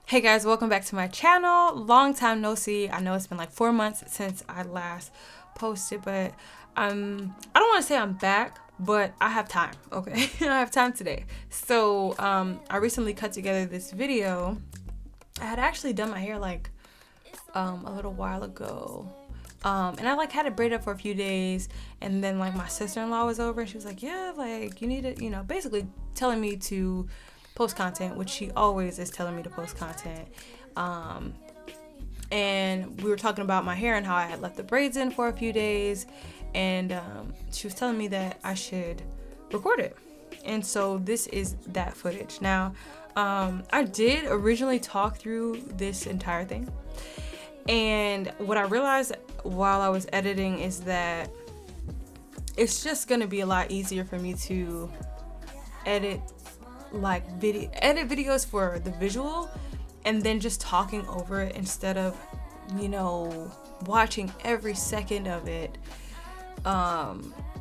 Hey guys, welcome back to my channel. Long time no see. I know it's been like 4 months since I last posted, but I don't want to say I'm back, but I have time. Okay, I have time today. So I recently cut together this video. I had actually done my hair like a little while ago. And I like had it braided up for a few days, and then like my sister-in-law was over and she was like, yeah, like you need to, basically telling me to post content, which she always is telling me to post content. And we were talking about my hair and how I had left the braids in for a few days, and she was telling me that I should record it. And so this is that footage. Now, I did originally talk through this entire thing, and what I realized while I was editing is that it's just gonna be a lot easier for me to edit videos for the visual and then just talking over it instead of watching every second of it,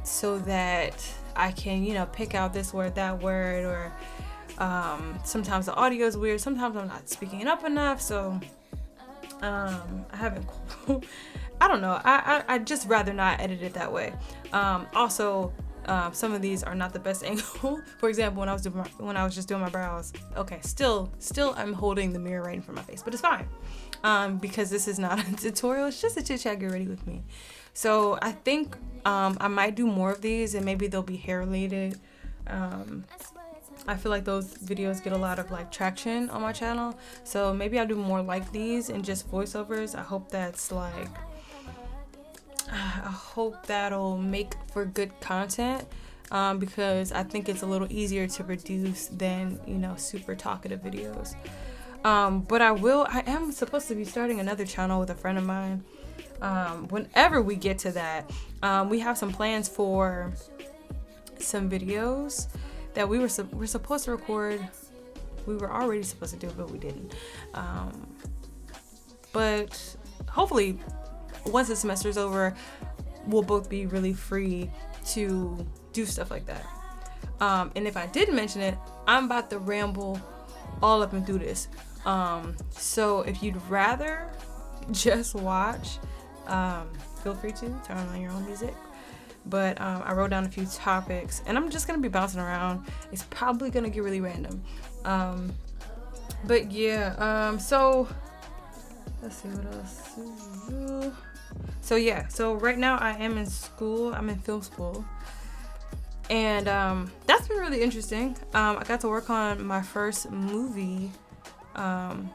so that I can pick out this word, that word, or sometimes the audio is weird, sometimes I'm not speaking it up enough, so I haven't I don't know, I'd just rather not edit it that way. Also, some of these are not the best angle. For example, when I was just doing my brows. Okay, still I'm holding the mirror right in front of my face, but it's fine, because this is not a tutorial. It's just a chit chat. Get ready with me. So I think I might do more of these, and maybe they'll be hair related. I feel like those videos get a lot of traction on my channel, so maybe I'll do more like these and just voiceovers. I hope that'll make for good content, because I think it's a little easier to produce than super talkative videos. But I am supposed to be starting another channel with a friend of mine. Whenever we get to that, we have some plans for some videos that we're supposed to record. We were already supposed to do it, but we didn't. But hopefully, once the semester's over, we'll both be really free to do stuff like that. And if I didn't mention it, I'm about to ramble all up and through this. So if you'd rather just watch, feel free to turn on your own music. But I wrote down a few topics, and I'm just gonna be bouncing around. It's probably gonna get really random. But yeah, so let's see what else. So right now I am in school. I'm in film school, and that's been really interesting. I got to work on my first movie,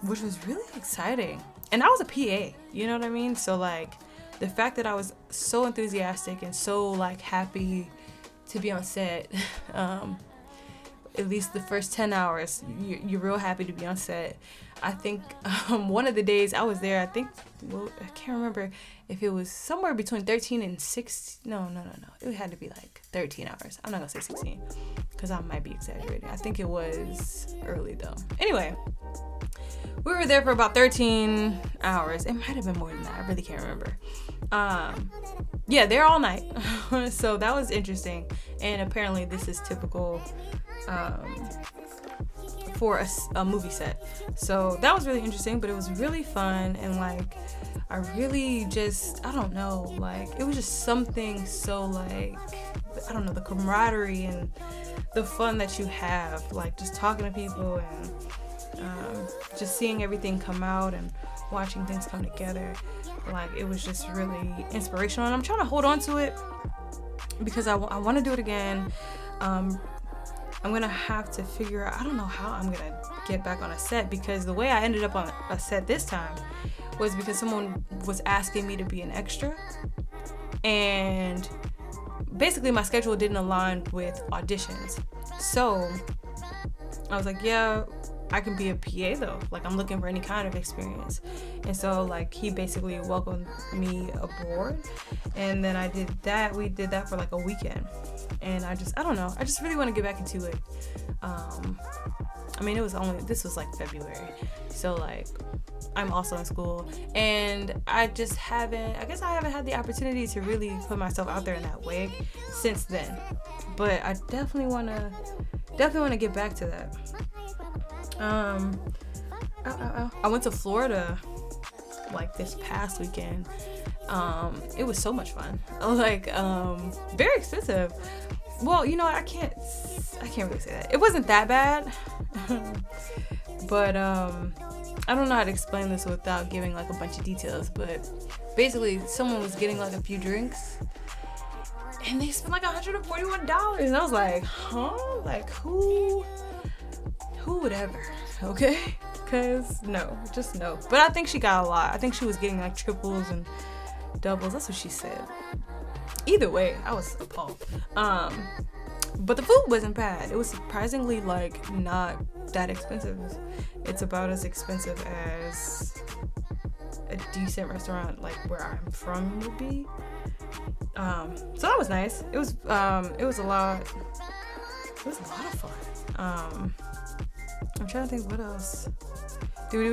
which was really exciting, and I was a PA. You know what I mean? So the fact that I was so enthusiastic and so happy to be on set, at least the first 10 hours, you're real happy to be on set. I think one of the days I was there, I can't remember if it was somewhere between 13 and 16. No. It had to be 13 hours. I'm not gonna say 16 because I might be exaggerating. I think it was early though. Anyway, we were there for about 13 hours. It might have been more than that. I really can't remember. Yeah, there all night. So that was interesting. And apparently this is typical for a movie set. So that was really interesting, but it was really fun, and I really just, I don't know, it was just something so I don't know, the camaraderie and the fun that you have, just talking to people and just seeing everything come out and watching things come together. It was just really inspirational, and I'm trying to hold on to it because I want to do it again. I'm gonna have to figure out, I don't know how I'm gonna get back on a set, because the way I ended up on a set this time was because someone was asking me to be an extra, and basically my schedule didn't align with auditions. So I was like, yeah, I can be a PA though. I'm looking for any kind of experience. And so he basically welcomed me aboard, and then we did that for a weekend. And I don't know, I just really want to get back into it. I mean, this was February, so I'm also in school, and I haven't had the opportunity to really put myself out there in that way since then. But I definitely want to get back to that. I went to Florida like this past weekend. It was so much fun. Like, very expensive. Well, you know, I can't really say that. It wasn't that bad. But I don't know how to explain this without giving like a bunch of details, but basically someone was getting like a few drinks and they spent like $141, and I was like, huh? Like, who would ever? Okay, because no, just no. But I think she got a lot. I think she was getting like triples and doubles. That's what she said. Either way, I was appalled. But the food wasn't bad. It was surprisingly like not that expensive. It's about as expensive as a decent restaurant like where I'm from would be. So that was nice. It was a lot of fun. I'm trying to think what else. Dude,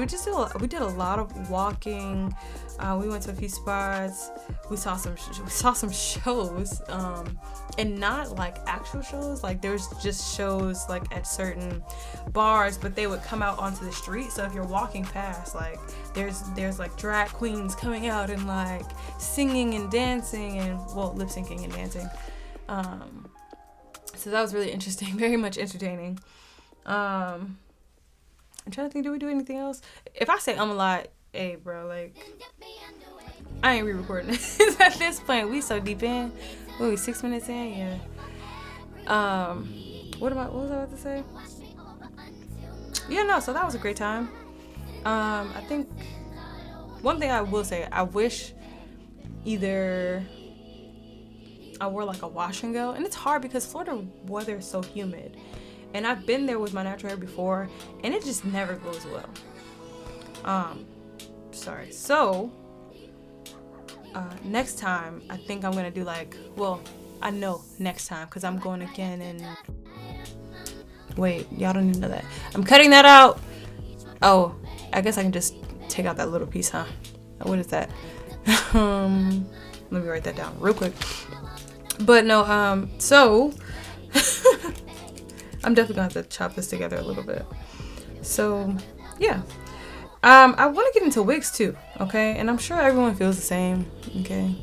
we did a lot of walking. We went to a few spots. We saw some shows, and not like actual shows. Like there's just shows like at certain bars, but they would come out onto the street. So if you're walking past, like there's like drag queens coming out and like singing and dancing and lip syncing and dancing. So that was really interesting, very much entertaining. I'm trying to think, did we do anything else? If I say a lot, hey bro, like I ain't re-recording this at this point. We so deep in. What are we, 6 minutes in? Yeah. What was I about to say? Yeah, no, so that was a great time. I think one thing I will say, I wish either I wore like a wash and go, and it's hard because Florida weather is so humid. And I've been there with my natural hair before, and it just never goes well. Sorry. So, next time, I think I'm gonna do like, I know next time, because I'm going again and... Wait, y'all don't even know that. I'm cutting that out! Oh, I guess I can just take out that little piece, huh? What is that? Let me write that down real quick. But no, so... I'm definitely gonna have to chop this together a little bit. So, yeah. I want to get into wigs too, okay? And I'm sure everyone feels the same, okay?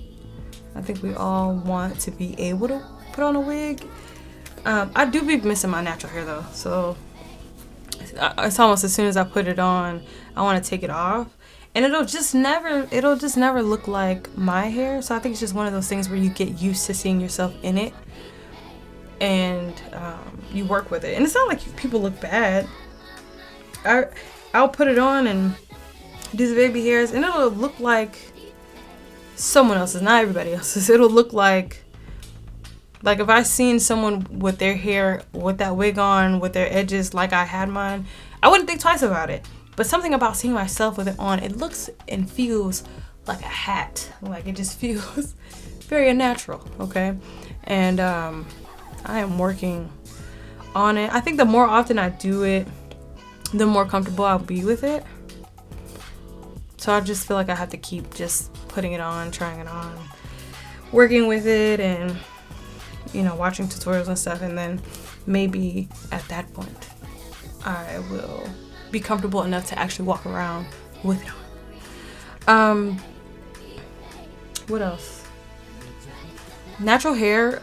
I think we all want to be able to put on a wig. I do be missing my natural hair though, so it's almost as soon as I put it on, I want to take it off. And it'll just never look like my hair. So I think it's just one of those things where you get used to seeing yourself in it. And you work with it, and it's not like people look bad. I'll put it on and do the baby hairs, and it'll look like someone else's, not everybody else's. It'll look like if I seen someone with their hair with that wig on, with their edges like I had mine, I wouldn't think twice about it. But something about seeing myself with it on, it looks and feels like a hat. Like it just feels very unnatural, okay? And I am working on it. I think the more often I do it, the more comfortable I'll be with it. So I just feel like I have to keep just putting it on, trying it on, working with it, and watching tutorials and stuff, and then maybe at that point I will be comfortable enough to actually walk around with it on. What else? Natural hair,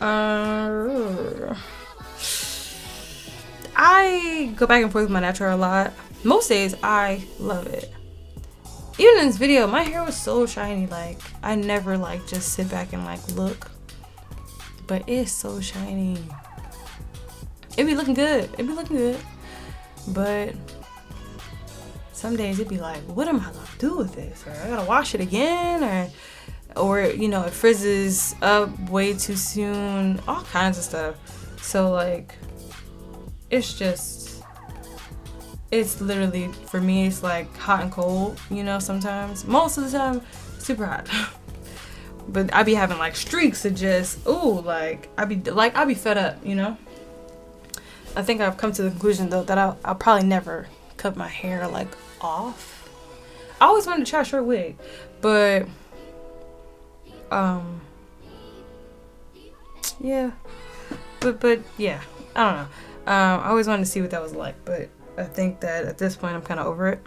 I go back and forth with my natural hair a lot. Most days I love it. Even in this video, my hair was so shiny. Like I never like just sit back and like look, but it's so shiny. It be looking good. But some days it'd be like, what am I gonna do with this? Or I gotta wash it again, or it frizzes up way too soon, all kinds of stuff. So like, it's literally, for me, it's like hot and cold, sometimes. Most of the time, super hot. But I be having like streaks of just, I be fed up, I think I've come to the conclusion though that I'll probably never cut my hair like off. I always wanted to try a short wig, but yeah, but yeah, I don't know. I always wanted to see what that was like, but I think that at this point I'm kind of over it.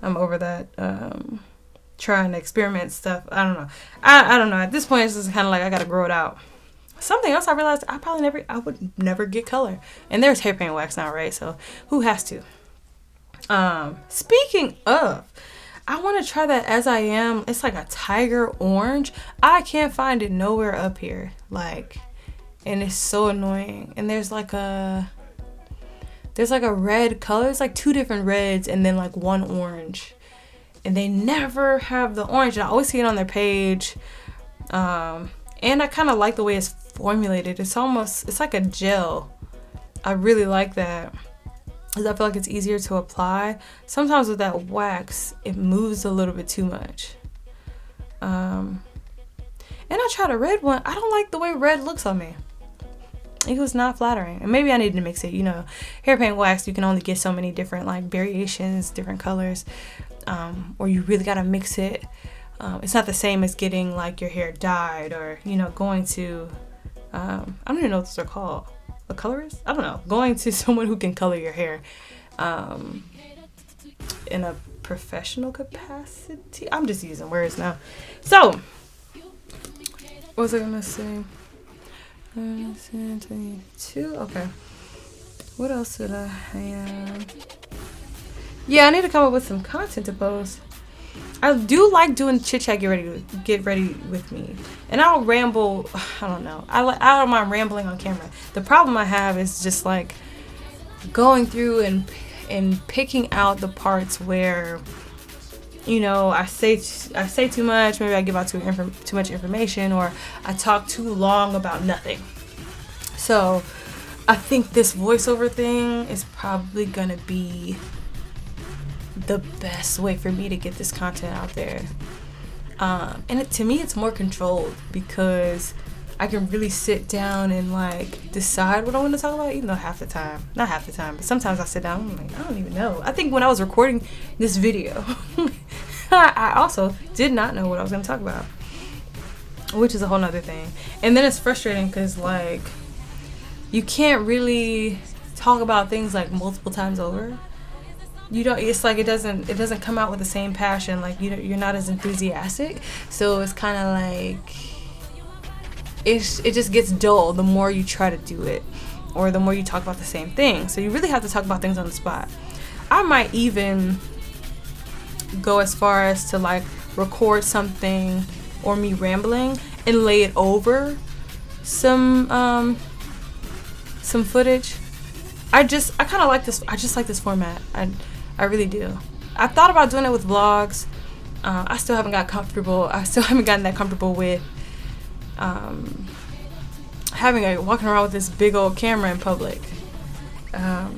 I'm over that trying to experiment stuff. I don't know. I don't know. At this point, it's just kind of like I gotta grow it out. Something else I realized, I would never get color. And there's hair paint wax now, right? So who has to? Speaking of, I want to try that As I Am. It's like a tiger orange. I can't find it nowhere up here. Like, and it's so annoying. And there's like a red color. It's like 2 different reds and then like 1 orange. And they never have the orange. And I always see it on their page. And I kind of like the way it's formulated. It's like a gel. I really like that. Because I feel like it's easier to apply. Sometimes with that wax, it moves a little bit too much. And I tried a red one. I don't like the way red looks on me. It was not flattering. And maybe I needed to mix it. You know, hair paint wax, you can only get so many different like variations, different colors. Or you really got to mix it. It's not the same as getting like your hair dyed or, you know, going to, I don't even know what those are called. A colorist? I don't know. Going to someone who can color your hair in a professional capacity. I'm just using words now. So, what was I going to say? 22? Okay. What else did I have? Yeah, I need to come up with some content to post. I do like doing chit chat, get ready with me, and I'll ramble. I don't know. I don't mind rambling on camera. The problem I have is just like going through and picking out the parts where, you know, I say too much. Maybe I give out too much information, or I talk too long about nothing. So I think this voiceover thing is probably gonna be the best way for me to get this content out there. And to me, it's more controlled because I can really sit down and like decide what I want to talk about, even though not half the time, but sometimes I sit down and I'm like, I don't even know. I think when I was recording this video, I also did not know what I was going to talk about, which is a whole nother thing. And then it's frustrating because like you can't really talk about things like multiple times over. You don't. It's like it doesn't come out with the same passion. Like you're not as enthusiastic. So it's kind of like it just gets dull the more you try to do it, or the more you talk about the same thing. So you really have to talk about things on the spot. I might even go as far as to like record something or me rambling and lay it over some footage. I kind of like this. I just like this format. I really do. I thought about doing it with vlogs. I still haven't gotten that comfortable with walking around with this big old camera in public. But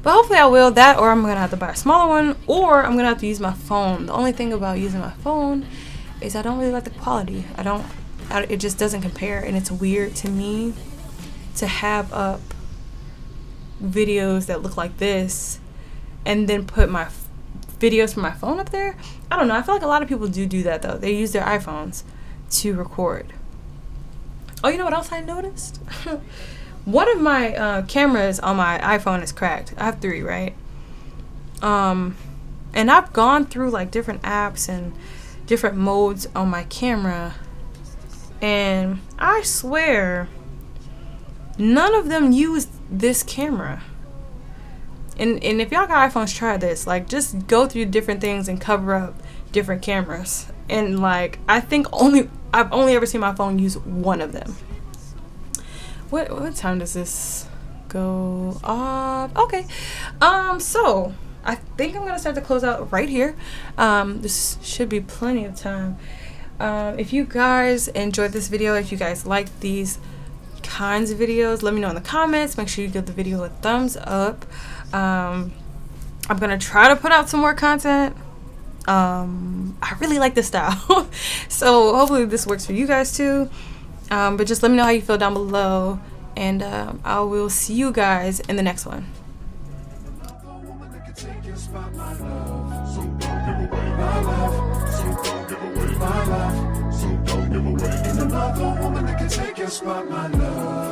hopefully I will. That, or I'm gonna have to buy a smaller one, or I'm gonna have to use my phone. The only thing about using my phone is I don't really like the quality. It just doesn't compare, and it's weird to me to have up videos that look like this and then put my videos from my phone up there. I don't know. I feel like a lot of people do that though. They use their iPhones to record. Oh, you know what else I noticed? One of my cameras on my iPhone is cracked. I have 3, right? And I've gone through like different apps and different modes on my camera, and I swear none of them use this camera. And if y'all got iPhones, try this. Like, just go through different things and cover up different cameras. And like, I think I've only ever seen my phone use one of them. What time does this go off? Okay. So I think I'm gonna start to close out right here. This should be plenty of time. If you guys enjoyed this video, if you guys like these kinds of videos, let me know in the comments. Make sure you give the video a thumbs up. I'm gonna try to put out some more content. I really like this style. So hopefully this works for you guys too. But just let me know how you feel down below, and I will see you guys in the next one. Another woman that can take your spot, my love.